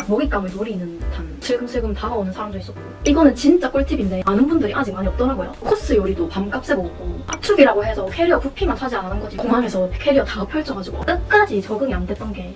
살짝 먹잇감을 노리는 듯한 슬금슬금 다가오는 사람도 있었고, 이거는 진짜 꿀팁인데 아는 분들이 아직 많이 없더라고요. 코스 요리도 밤값에 먹고, 압축이라고 해서 캐리어 부피만 차지 안 하는 거지 공항에서 캐리어 다 펼쳐가지고 끝까지 적응이 안 됐던 게.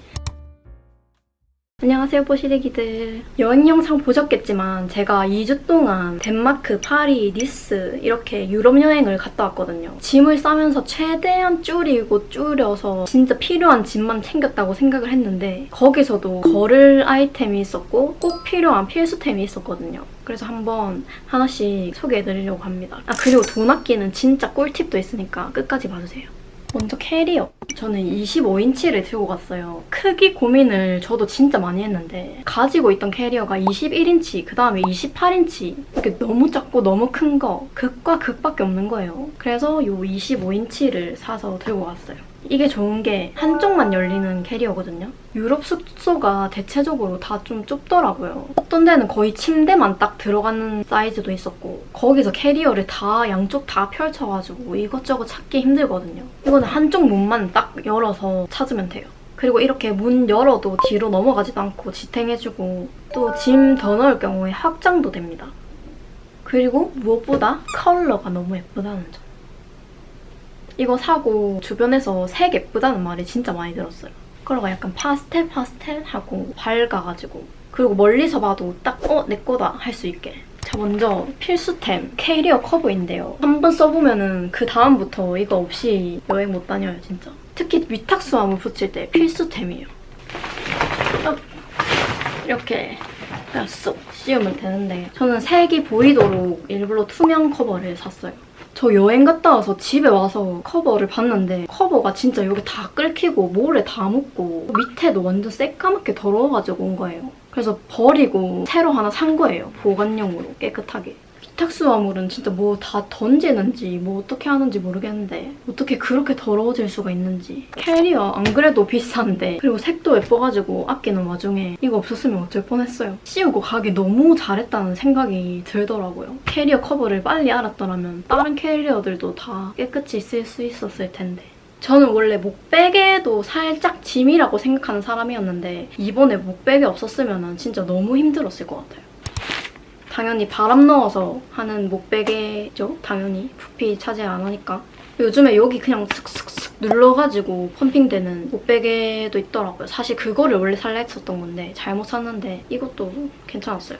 안녕하세요, 뽀시래기들. 여행 영상 보셨겠지만 제가 2주 동안 덴마크, 파리, 니스 이렇게 유럽 여행을 갔다 왔거든요. 짐을 싸면서 최대한 줄여서 진짜 필요한 짐만 챙겼다고 생각을 했는데, 거기서도 걸을 아이템이 있었고 꼭 필요한 필수템이 있었거든요. 그래서 한번 하나씩 소개해드리려고 합니다. 그리고 돈 아끼는 진짜 꿀팁도 있으니까 끝까지 봐주세요. 먼저 캐리어. 저는 25인치를 들고 갔어요. 크기 고민을 저도 진짜 많이 했는데, 가지고 있던 캐리어가 21인치, 그 다음에 28인치, 이렇게 너무 작고 너무 큰 거, 극과 극밖에 없는 거예요. 그래서 이 25인치를 사서 들고 갔어요. 이게 좋은 게 한쪽만 열리는 캐리어거든요. 유럽 숙소가 대체적으로 다 좀 좁더라고요. 어떤 데는 거의 침대만 딱 들어가는 사이즈도 있었고, 거기서 캐리어를 다 양쪽 다 펼쳐가지고 이것저것 찾기 힘들거든요. 이거는 한쪽 문만 딱 열어서 찾으면 돼요. 그리고 이렇게 문 열어도 뒤로 넘어가지도 않고 지탱해주고, 또 짐 더 넣을 경우에 확장도 됩니다. 그리고 무엇보다 컬러가 너무 예쁘다는 점. 이거 사고 주변에서 색 예쁘다는 말이 진짜 많이 들었어요. 컬러가 약간 파스텔하고 밝아가지고, 그리고 멀리서 봐도 딱 내 거다 할 수 있게. 자, 먼저 필수템 캐리어 커버인데요. 한번 써보면은 그 다음부터 이거 없이 여행 못 다녀요, 진짜. 특히 위탁수화물 붙일 때 필수템이에요. 이렇게 그냥 쏙 씌우면 되는데, 저는 색이 보이도록 일부러 투명 커버를 샀어요. 저 여행 갔다 와서 집에 와서 커버를 봤는데, 커버가 진짜 여기 다 끓기고 모래 다 묻고 밑에도 완전 새까맣게 더러워가지고 온 거예요. 그래서 버리고 새로 하나 산 거예요, 보관용으로 깨끗하게. 위탁수화물은 진짜 뭐 다 던지는지 뭐 어떻게 하는지 모르겠는데 어떻게 그렇게 더러워질 수가 있는지. 캐리어 안 그래도 비싼데, 그리고 색도 예뻐가지고 아끼는 와중에 이거 없었으면 어쩔 뻔했어요. 씌우고 가기 너무 잘했다는 생각이 들더라고요. 캐리어 커버를 빨리 알았더라면 다른 캐리어들도 다 깨끗이 쓸 수 있었을 텐데. 저는 원래 목베개도 살짝 짐이라고 생각하는 사람이었는데, 이번에 목베개 없었으면 진짜 너무 힘들었을 것 같아요. 당연히 바람 넣어서 하는 목베개죠. 당연히 부피 차지 안 하니까. 요즘에 여기 그냥 슥슥슥 눌러가지고 펌핑되는 목베개도 있더라고요. 사실 그거를 원래 살라 했었던 건데 잘못 샀는데 이것도 괜찮았어요.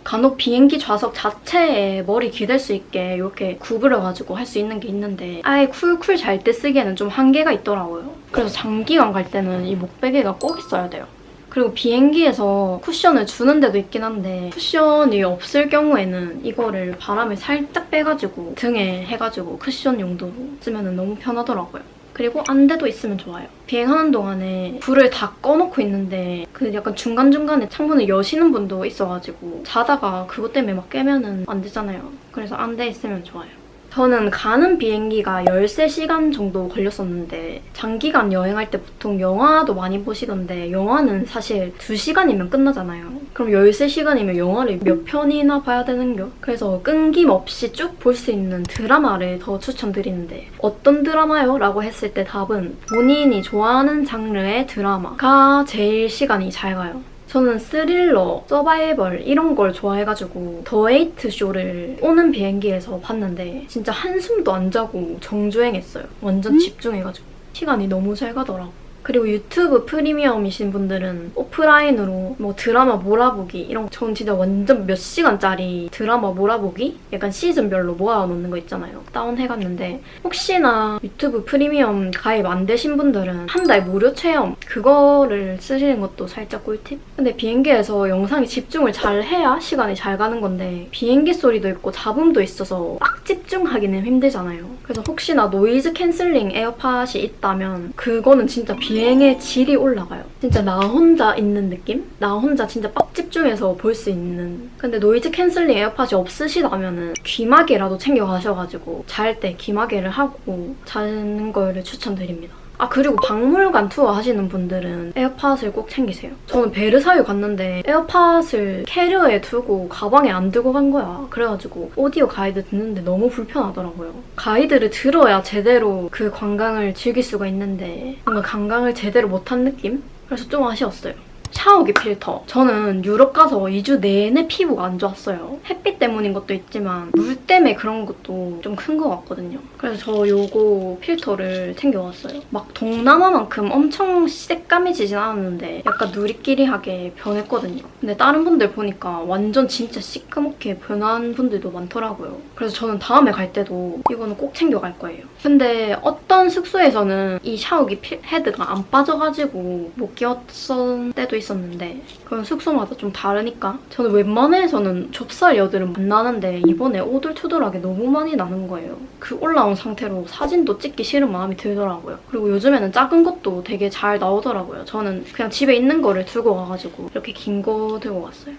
간혹 비행기 좌석 자체에 머리 기댈 수 있게 이렇게 구부려가지고 할 수 있는 게 있는데, 아예 쿨쿨 잘 때 쓰기에는 좀 한계가 있더라고요. 그래서 장기간 갈 때는 이 목베개가 꼭 있어야 돼요. 그리고 비행기에서 쿠션을 주는 데도 있긴 한데, 쿠션이 없을 경우에는 이거를 바람을 살짝 빼가지고 등에 해가지고 쿠션 용도로 쓰면 너무 편하더라고요. 그리고 안대도 있으면 좋아요. 비행하는 동안에 불을 다 꺼놓고 있는데 그 약간 중간중간에 창문을 여시는 분도 있어가지고 자다가 그것 때문에 막 깨면은 안 되잖아요. 그래서 안대 있으면 좋아요. 저는 가는 비행기가 13시간 정도 걸렸었는데, 장기간 여행할 때 보통 영화도 많이 보시던데 영화는 사실 2시간이면 끝나잖아요. 그럼 13시간이면 영화를 몇 편이나 봐야 되는겨? 그래서 끊김없이 쭉 볼 수 있는 드라마를 더 추천드리는데, 어떤 드라마요? 라고 했을 때 답은 본인이 좋아하는 장르의 드라마가 제일 시간이 잘 가요. 저는 스릴러, 서바이벌 이런 걸 좋아해가지고 더 에이트 쇼를 오는 비행기에서 봤는데 진짜 한숨도 안 자고 정주행했어요. 완전 집중해가지고. 시간이 너무 잘 가더라고. 그리고 유튜브 프리미엄이신 분들은 오프라인으로 뭐 드라마 몰아보기 이런 거, 전 진짜 완전 몇 시간짜리 드라마 몰아보기? 약간 시즌별로 모아놓는 거 있잖아요. 다운해갔는데, 혹시나 유튜브 프리미엄 가입 안 되신 분들은 한 달 무료 체험 그거를 쓰시는 것도 살짝 꿀팁? 근데 비행기에서 영상에 집중을 잘 해야 시간이 잘 가는 건데, 비행기 소리도 있고 잡음도 있어서 딱 집중하기는 힘들잖아요. 그래서 혹시나 노이즈 캔슬링 에어팟이 있다면 그거는 진짜 비행의 질이 올라가요. 진짜 나 혼자 있는 느낌? 나 혼자 진짜 빡 집중해서 볼 수 있는. 근데 노이즈 캔슬링 에어팟이 없으시다면은 귀마개라도 챙겨가셔가지고 잘 때 귀마개를 하고 자는 거를 추천드립니다. 그리고 박물관 투어 하시는 분들은 에어팟을 꼭 챙기세요. 저는 베르사유 갔는데 에어팟을 캐리어에 두고 가방에 안 들고 간 거야. 그래가지고 오디오 가이드 듣는데 너무 불편하더라고요. 가이드를 들어야 제대로 그 관광을 즐길 수가 있는데 뭔가 관광을 제대로 못한 느낌? 그래서 좀 아쉬웠어요. 샤워기 필터. 저는 유럽 가서 2주 내내 피부가 안 좋았어요. 햇빛 때문인 것도 있지만 물 때문에 그런 것도 좀 큰 것 같거든요. 그래서 저 요거 필터를 챙겨왔어요. 막 동남아만큼 엄청 새까매지진 않았는데 약간 누리끼리하게 변했거든요. 근데 다른 분들 보니까 완전 진짜 시커멓게 변한 분들도 많더라고요. 그래서 저는 다음에 갈 때도 이거는 꼭 챙겨갈 거예요. 근데 어떤 숙소에서는 이 샤워기 헤드가 안 빠져가지고 못 끼웠던 때도 있었는데 그건 숙소마다 좀 다르니까 저는 웬만해서는 좁쌀 여드름 안 나는데 이번에 오돌투돌하게 너무 많이 나는 거예요. 그 올라온 상태로 사진도 찍기 싫은 마음이 들더라고요. 그리고 요즘에는 작은 것도 되게 잘 나오더라고요. 저는 그냥 집에 있는 거를 들고 와가지고 이렇게 긴 거 들고 왔어요.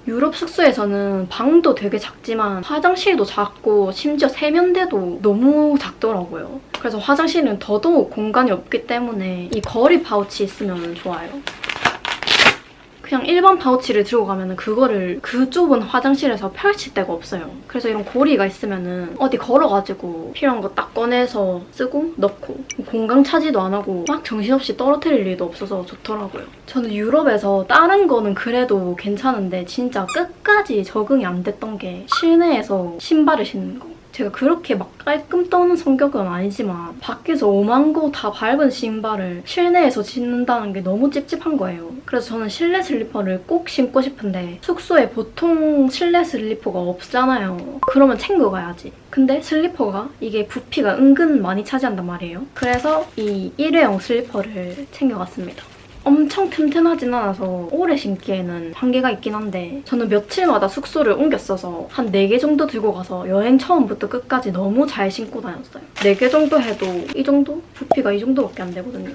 유럽 숙소에서는 방도 되게 작지만 화장실도 작고 심지어 세면대도 너무 작더라고요. 그래서 화장실은 더더욱 공간이 없기 때문에 이 거리 파우치 있으면 좋아요. 그냥 일반 파우치를 들고 가면 그거를 그 좁은 화장실에서 펼칠 데가 없어요. 그래서 이런 고리가 있으면 어디 걸어가지고 필요한 거 딱 꺼내서 쓰고 넣고 공간 차지도 안 하고 막 정신없이 떨어뜨릴 일도 없어서 좋더라고요. 저는 유럽에서 다른 거는 그래도 괜찮은데 진짜 끝까지 적응이 안 됐던 게 실내에서 신발을 신는 거. 제가 그렇게 막 깔끔 떠는 성격은 아니지만 밖에서 오만 거 다 밟은 신발을 실내에서 신는다는 게 너무 찝찝한 거예요. 그래서 저는 실내 슬리퍼를 꼭 신고 싶은데 숙소에 보통 실내 슬리퍼가 없잖아요. 그러면 챙겨가야지. 근데 슬리퍼가 이게 부피가 은근 많이 차지한단 말이에요. 그래서 이 일회용 슬리퍼를 챙겨갔습니다. 엄청 튼튼하진 않아서 오래 신기에는 한계가 있긴 한데 저는 며칠마다 숙소를 옮겼어서 한 4개 정도 들고 가서 여행 처음부터 끝까지 너무 잘 신고 다녔어요. 4개 정도 해도 이 정도? 부피가 이 정도밖에 안 되거든요.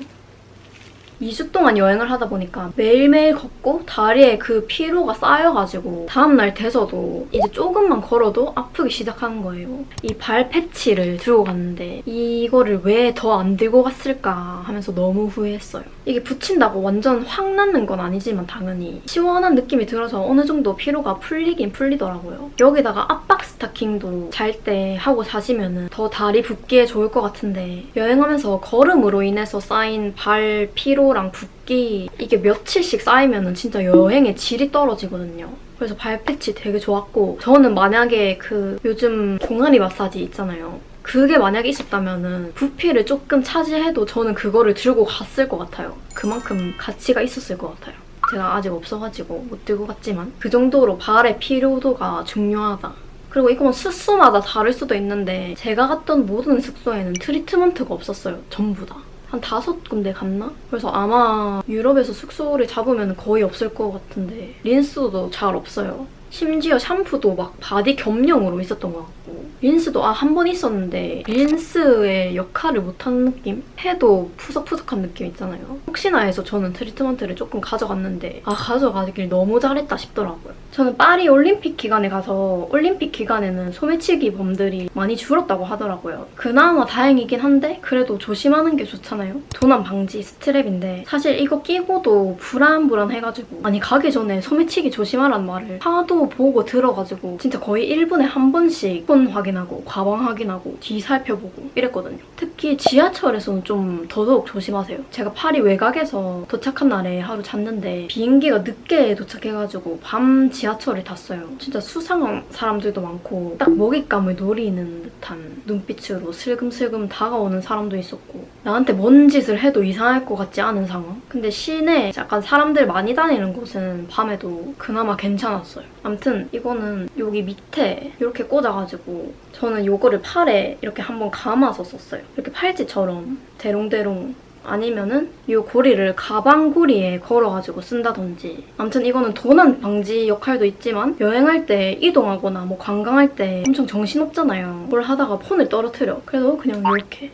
2주 동안 여행을 하다 보니까 매일매일 걷고 다리에 그 피로가 쌓여가지고 다음날 돼서도 이제 조금만 걸어도 아프기 시작하는 거예요. 이 발 패치를 들고 갔는데 이거를 왜 더 안 들고 갔을까 하면서 너무 후회했어요. 이게 붙인다고 완전 확 낫는 건 아니지만 당연히 시원한 느낌이 들어서 어느 정도 피로가 풀리긴 풀리더라고요. 여기다가 압박 스타킹도 잘 때 하고 자시면 더 다리 붓기에 좋을 것 같은데 여행하면서 걸음으로 인해서 쌓인 발 피로 랑 붓기 이게 며칠씩 쌓이면 진짜 여행의 질이 떨어지거든요. 그래서 발 패치 되게 좋았고 저는 만약에 그 요즘 종아리 마사지 있잖아요. 그게 만약에 있었다면 부피를 조금 차지해도 저는 그거를 들고 갔을 것 같아요. 그만큼 가치가 있었을 것 같아요. 제가 아직 없어가지고 못 들고 갔지만 그 정도로 발의 피로도가 중요하다. 그리고 이건 숙소마다 다를 수도 있는데 제가 갔던 모든 숙소에는 트리트먼트가 없었어요. 전부 다. 한 5군데 갔나? 그래서 아마 유럽에서 숙소를 잡으면 거의 없을 것 같은데 린스도 잘 없어요. 심지어 샴푸도 막 바디 겸용으로 있었던 것 같고 린스도 한 번 있었는데 린스의 역할을 못하는 느낌? 해도 푸석푸석한 느낌 있잖아요. 혹시나 해서 저는 트리트먼트를 조금 가져갔는데 가져가길 너무 잘했다 싶더라고요. 저는 파리 올림픽 기간에 가서 올림픽 기간에는 소매치기 범들이 많이 줄었다고 하더라고요. 그나마 다행이긴 한데 그래도 조심하는 게 좋잖아요. 도난 방지 스트랩인데 사실 이거 끼고도 불안불안해가지고 아니 가기 전에 소매치기 조심하라는 말을 하도 보고 들어가지고 진짜 거의 1분에 한 번씩 폰 확인하고 가방 확인하고 뒤 살펴보고 이랬거든요. 특히 지하철에서는 좀 더더욱 조심하세요. 제가 파리 외곽에서 도착한 날에 하루 잤는데 비행기가 늦게 도착해가지고 밤 지하철을 탔어요. 진짜 수상한 사람들도 많고 딱 먹잇감을 노리는 듯한 눈빛으로 슬금슬금 다가오는 사람도 있었고 나한테 뭔 짓을 해도 이상할 것 같지 않은 상황? 근데 시내 약간 사람들 많이 다니는 곳은 밤에도 그나마 괜찮았어요. 아무튼 이거는 여기 밑에 이렇게 꽂아가지고 저는 이거를 팔에 이렇게 한번 감아서 썼어요. 이렇게 팔찌처럼 대롱대롱 아니면은 이 고리를 가방 고리에 걸어가지고 쓴다든지 아무튼 이거는 도난 방지 역할도 있지만 여행할 때 이동하거나 뭐 관광할 때 엄청 정신없잖아요. 뭘 하다가 폰을 떨어뜨려. 그래도 그냥 이렇게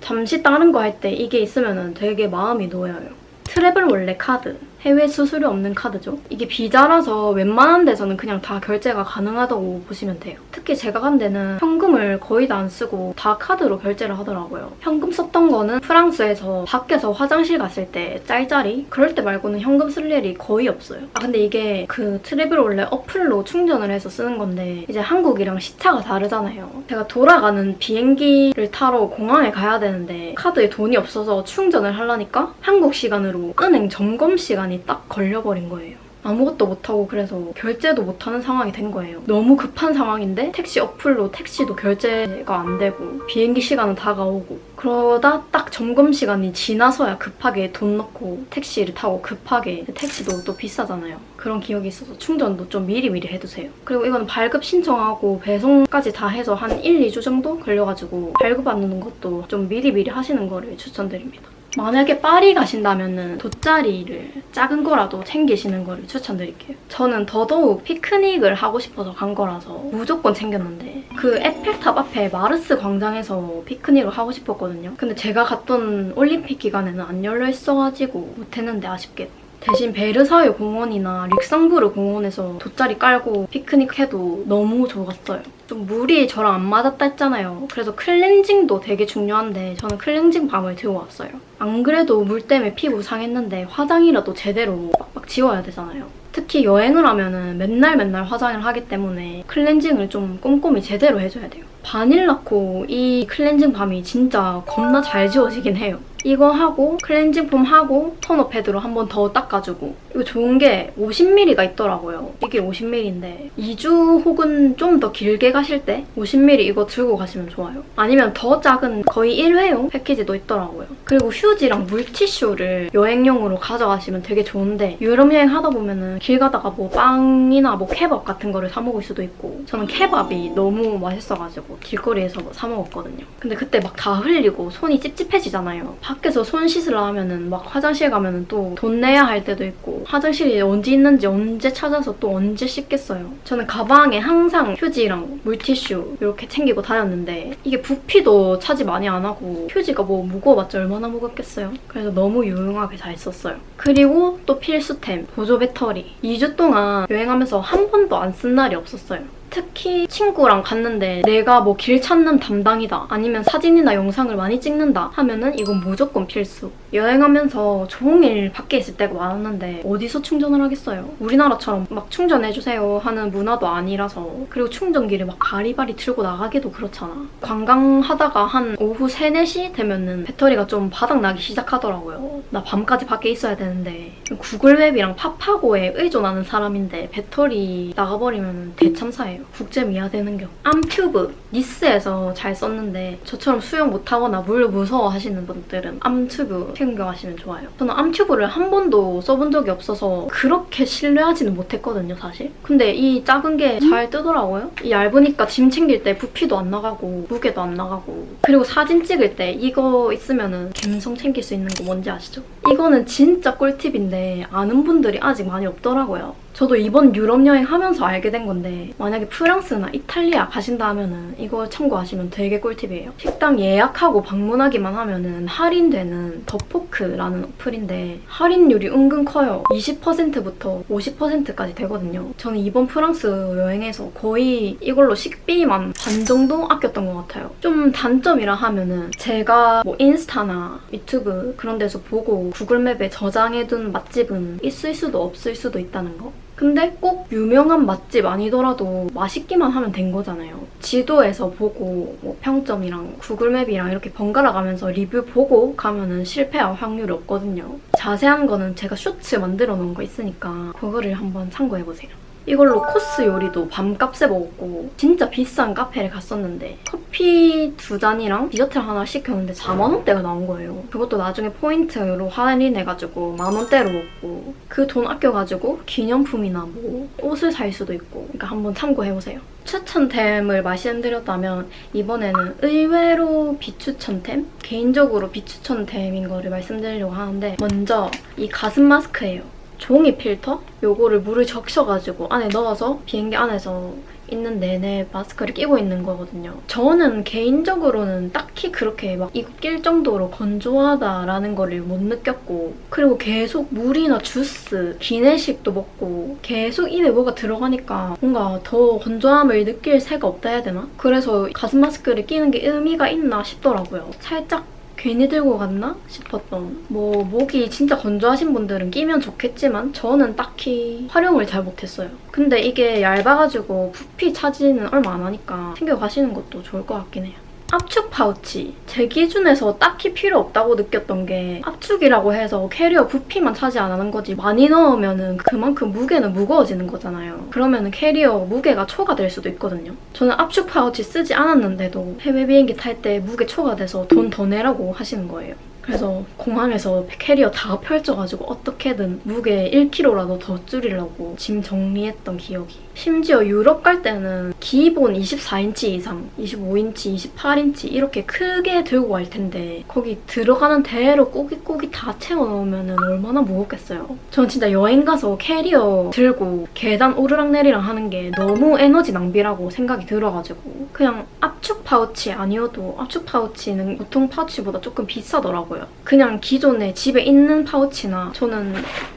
잠시 다른 거 할 때 이게 있으면 되게 마음이 놓여요. 트래블 원래 카드, 해외 수수료 없는 카드죠. 이게 비자라서 웬만한 데서는 그냥 다 결제가 가능하다고 보시면 돼요. 특히 제가 간 데는 현금을 거의 다 안 쓰고 다 카드로 결제를 하더라고요. 현금 썼던 거는 프랑스에서 밖에서 화장실 갔을 때 짤짤이? 그럴 때 말고는 현금 쓸 일이 거의 없어요. 근데 이게 그 트래블 원래 어플로 충전을 해서 쓰는 건데 이제 한국이랑 시차가 다르잖아요. 제가 돌아가는 비행기를 타러 공항에 가야 되는데 카드에 돈이 없어서 충전을 하려니까 한국 시간으로 은행 점검 시간이 시간이 딱 걸려버린 거예요. 아무것도 못하고 그래서 결제도 못하는 상황이 된 거예요. 너무 급한 상황인데 택시 어플로 택시도 결제가 안 되고 비행기 시간은 다가오고 그러다 딱 점검 시간이 지나서야 급하게 돈 넣고 택시를 타고 급하게 택시도 또 비싸잖아요. 그런 기억이 있어서 충전도 좀 미리미리 해두세요. 그리고 이거는 발급 신청하고 배송까지 다 해서 한 1, 2주 정도 걸려가지고 발급 안 넣는 것도 좀 미리미리 하시는 거를 추천드립니다. 만약에 파리 가신다면 돗자리를 작은 거라도 챙기시는 거를 추천드릴게요. 저는 더더욱 피크닉을 하고 싶어서 간 거라서 무조건 챙겼는데 그 에펠탑 앞에 마르스 광장에서 피크닉을 하고 싶었거든요. 근데 제가 갔던 올림픽 기간에는 안 열려 있어가지고 못했는데 아쉽게. 대신 베르사유 공원이나 릭상부르 공원에서 돗자리 깔고 피크닉 해도 너무 좋았어요. 좀 물이 저랑 안 맞았다 했잖아요. 그래서 클렌징도 되게 중요한데 저는 클렌징 밤을 들고 왔어요. 안 그래도 물 때문에 피부 상했는데 화장이라도 제대로 빡빡 지워야 되잖아요. 특히 여행을 하면은 맨날 화장을 하기 때문에 클렌징을 좀 꼼꼼히 제대로 해줘야 돼요. 바닐라코 이 클렌징 밤이 진짜 겁나 잘 지워지긴 해요. 이거 하고 클렌징 폼 하고 토너 패드로 한 번 더 닦아주고 이거 좋은 게 50ml가 있더라고요. 이게 50ml인데 2주 혹은 좀 더 길게 가실 때 50ml 이거 들고 가시면 좋아요. 아니면 더 작은 거의 1회용 패키지도 있더라고요. 그리고 휴지랑 물티슈를 여행용으로 가져가시면 되게 좋은데 유럽 여행 하다 보면은 길 가다가 뭐 빵이나 뭐 케밥 같은 거를 사 먹을 수도 있고 저는 케밥이 너무 맛있어가지고 길거리에서 사 먹었거든요. 근데 그때 막 다 흘리고 손이 찝찝해지잖아요. 밖에서 손 씻으려 하면은 막 화장실 가면은 또 돈 내야 할 때도 있고 화장실이 어디 있는지 언제 찾아서 또 언제 씻겠어요. 저는 가방에 항상 휴지랑 물티슈 이렇게 챙기고 다녔는데 이게 부피도 차지 많이 안 하고 휴지가 뭐 무거워봤자 얼마나 무겁겠어요. 그래서 너무 유용하게 잘 썼어요. 그리고 또 필수템 보조 배터리. 2주 동안 여행하면서 한 번도 안 쓴 날이 없었어요. 특히 친구랑 갔는데 내가 뭐 길 찾는 담당이다 아니면 사진이나 영상을 많이 찍는다 하면은 이건 무조건 필수. 여행하면서 종일 밖에 있을 때가 많았는데 어디서 충전을 하겠어요. 우리나라처럼 막 충전해주세요 하는 문화도 아니라서. 그리고 충전기를 막 바리바리 들고 나가기도 그렇잖아. 관광하다가 한 오후 3, 4시 되면은 배터리가 좀 바닥나기 시작하더라고요. 나 밤까지 밖에 있어야 되는데 구글맵이랑 파파고에 의존하는 사람인데 배터리 나가버리면 대참사예요. 국제 미화되는 겨. 암튜브 니스에서 잘 썼는데 저처럼 수영 못하거나 물 무서워하시는 분들은 암튜브 챙겨가시면 좋아요. 저는 암튜브를 한 번도 써본 적이 없어서 그렇게 신뢰하지는 못했거든요, 사실. 근데 이 작은 게 잘 뜨더라고요. 이 얇으니까 짐 챙길 때 부피도 안 나가고 무게도 안 나가고. 그리고 사진 찍을 때 이거 있으면은 감성 챙길 수 있는 거 뭔지 아시죠? 이거는 진짜 꿀팁인데 아는 분들이 아직 많이 없더라고요. 저도 이번 유럽 여행 하면서 알게 된 건데 만약에 프랑스나 이탈리아 가신다 하면은 이거 참고하시면 되게 꿀팁이에요. 식당 예약하고 방문하기만 하면은 할인되는 더포크라는 어플인데 할인율이 은근 커요. 20%부터 50%까지 되거든요. 저는 이번 프랑스 여행에서 거의 이걸로 식비만 반 정도 아꼈던 것 같아요. 좀 단점이라 하면은 제가 뭐 인스타나 유튜브 그런 데서 보고 구글맵에 저장해둔 맛집은 있을 수도 없을 수도 있다는 거. 근데 꼭 유명한 맛집 아니더라도 맛있기만 하면 된 거잖아요. 지도에서 보고 뭐 평점이랑 구글맵이랑 이렇게 번갈아 가면서 리뷰 보고 가면은 실패할 확률이 없거든요. 자세한 거는 제가 쇼츠 만들어 놓은 거 있으니까 그거를 한번 참고해보세요. 이걸로 코스 요리도 밤값에 먹었고 진짜 비싼 카페를 갔었는데 커피 2잔이랑 디저트를 하나 시켰는데 40,000원대가 나온 거예요. 그것도 나중에 포인트로 할인해가지고 10,000원대로 먹고 그 돈 아껴가지고 기념품이나 뭐 옷을 살 수도 있고. 그러니까 한번 참고해보세요. 추천템을 말씀드렸다면 이번에는 의외로 비추천템? 개인적으로 비추천템인 거를 말씀드리려고 하는데 먼저 이 가슴 마스크예요. 종이 필터? 요거를 물을 적셔가지고 안에 넣어서 비행기 안에서 있는 내내 마스크를 끼고 있는 거거든요. 저는 개인적으로는 딱히 그렇게 막 이거 낄 정도로 건조하다라는 거를 못 느꼈고 그리고 계속 물이나 주스, 기내식도 먹고 계속 입에 뭐가 들어가니까 뭔가 더 건조함을 느낄 새가 없다 해야 되나? 그래서 가슴 마스크를 끼는 게 의미가 있나 싶더라고요. 살짝 괜히 들고 갔나 싶었던. 뭐 목이 진짜 건조하신 분들은 끼면 좋겠지만 저는 딱히 활용을 잘 못했어요. 근데 이게 얇아가지고 부피 차지는 얼마 안 하니까 챙겨가시는 것도 좋을 것 같긴 해요. 압축 파우치. 제 기준에서 딱히 필요 없다고 느꼈던 게 압축이라고 해서 캐리어 부피만 차지 안 하는 거지 많이 넣으면은 그만큼 무게는 무거워지는 거잖아요. 그러면은 캐리어 무게가 초과될 수도 있거든요. 저는 압축 파우치 쓰지 않았는데도 해외 비행기 탈 때 무게 초과돼서 돈 더 내라고 하시는 거예요. 그래서 공항에서 캐리어 다 펼쳐가지고 어떻게든 무게 1kg라도 더 줄이려고 짐 정리했던 기억이. 심지어 유럽 갈 때는 기본 24인치 이상, 25인치, 28인치 이렇게 크게 들고 갈 텐데 거기 들어가는 대로 꼬깃꼬깃 다 채워 넣으면 얼마나 무겁겠어요. 저는 진짜 여행 가서 캐리어 들고 계단 오르락내리락 하는 게 너무 에너지 낭비라고 생각이 들어가지고 그냥 압축 파우치 아니어도 압축 파우치는 보통 파우치보다 조금 비싸더라고요. 그냥 기존에 집에 있는 파우치나 저는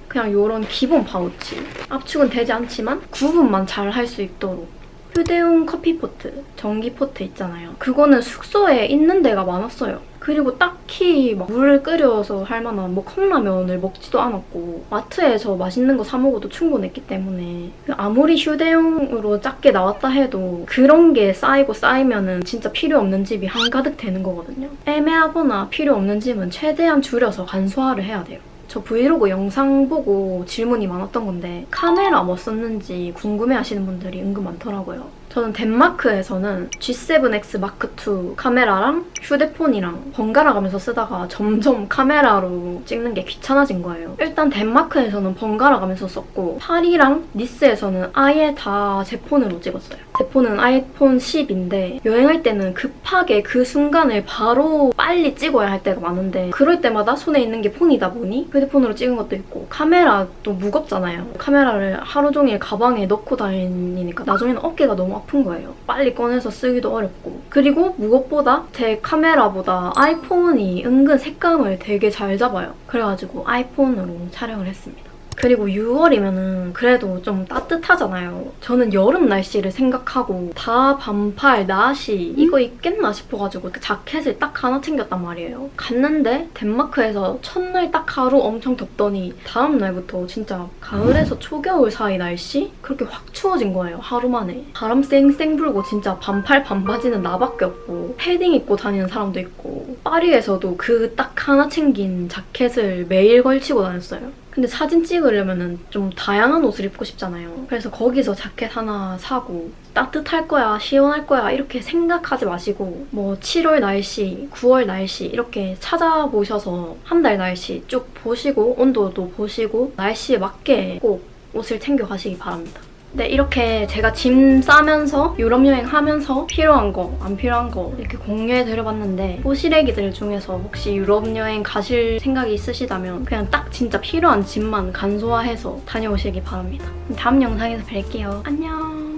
그냥 이런 기본 파우치. 압축은 되지 않지만 구분만 잘 할 수 있도록. 휴대용 커피포트, 전기포트 있잖아요. 그거는 숙소에 있는 데가 많았어요. 그리고 딱히 막 물을 끓여서 할 만한 뭐 컵라면을 먹지도 않았고 마트에서 맛있는 거 사 먹어도 충분했기 때문에 아무리 휴대용으로 작게 나왔다 해도 그런 게 쌓이고 쌓이면은 진짜 필요 없는 집이 한가득 되는 거거든요. 애매하거나 필요 없는 집은 최대한 줄여서 간소화를 해야 돼요. 저 브이로그 영상 보고 질문이 많았던 건데 카메라 뭐 썼는지 궁금해하시는 분들이 은근 많더라고요. 저는 덴마크에서는 G7X 마크2 카메라랑 휴대폰이랑 번갈아 가면서 쓰다가 점점 카메라로 찍는 게 귀찮아진 거예요. 일단 덴마크에서는 번갈아 가면서 썼고 파리랑 니스에서는 아예 다 제 폰으로 찍었어요. 제 폰은 아이폰 10인데 여행할 때는 급하게 그 순간을 바로 빨리 찍어야 할 때가 많은데 그럴 때마다 손에 있는 게 폰이다 보니 휴대폰으로 찍은 것도 있고 카메라도 무겁잖아요. 카메라를 하루 종일 가방에 넣고 다니니까 나중에는 어깨가 너무 아픈 거예요. 빨리 꺼내서 쓰기도 어렵고 그리고 무엇보다 제 카메라보다 아이폰이 은근 색감을 되게 잘 잡아요. 그래가지고 아이폰으로 촬영을 했습니다. 그리고 6월이면은 그래도 좀 따뜻하잖아요. 저는 여름 날씨를 생각하고 다 반팔, 나시 이거 입겠나 싶어가지고 그 자켓을 딱 하나 챙겼단 말이에요. 갔는데 덴마크에서 첫날 딱 하루 엄청 덥더니 다음 날부터 진짜 가을에서 초겨울 사이 날씨? 그렇게 확 추워진 거예요, 하루 만에. 바람 쌩쌩 불고 진짜 반팔 반바지는 나밖에 없고 패딩 입고 다니는 사람도 있고 파리에서도 그 딱 하나 챙긴 자켓을 매일 걸치고 다녔어요. 근데 사진 찍으려면 좀 다양한 옷을 입고 싶잖아요. 그래서 거기서 자켓 하나 사고 따뜻할 거야, 시원할 거야 이렇게 생각하지 마시고 뭐 7월 날씨, 9월 날씨 이렇게 찾아보셔서 한 달 날씨 쭉 보시고 온도도 보시고 날씨에 맞게 꼭 옷을 챙겨 가시기 바랍니다. 네, 이렇게 제가 짐 싸면서 유럽 여행하면서 필요한 거, 안 필요한 거 이렇게 공유해드려봤는데 뽀시래기들 중에서 혹시 유럽 여행 가실 생각이 있으시다면 그냥 딱 진짜 필요한 짐만 간소화해서 다녀오시기 바랍니다. 다음 영상에서 뵐게요. 안녕!